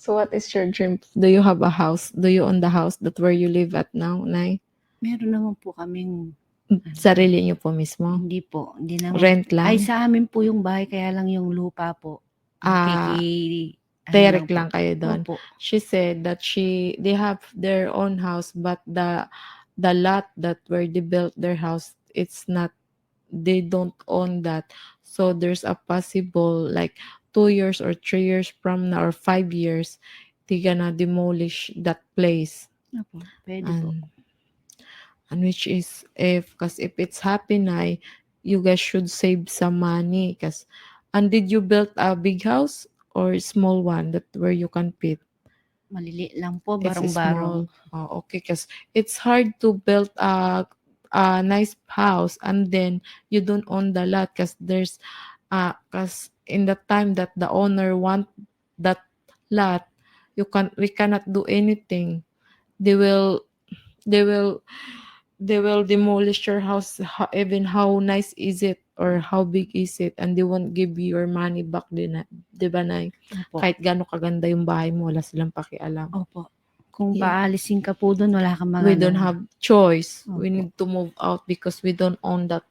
So what is your dream? Do you have a house? Do you own the house that where you live at now, Nay? Meron naman po kaming Sarili niyo po mismo? hindi po, hindi naman Rent lang? ay sa amin po yung bahay kaya lang yung lupa po Ah, ano direct po. lang kayo doon. Opo. She said that they have their own house, but the lot that where they built their house, it's not, they don't own that. So there's a possible like 2 years or 3 years from now or 5 years, they gonna demolish that place. Opo, pwede po. And which is cause if it's happen na, you guys should save some money. And did you build a big house or small one that where you can fit? Maliliit lang po, It's barong-barong. small. Oh, okay, because it's hard to build a nice house and then you don't own the lot, because there's because in the time that the owner want that lot, we cannot do anything. They will they will they will demolish your house, even how nice is it or how big is it, and they won't give you your money back din, di ba, Nay? Opo. Kahit gaano kaganda yung bahay mo, wala silang pakialam. Opo. Kung Yeah. paalisin ka po doon, wala kang We don't magagawa. have choice. We Opo. need to move out because we don't own that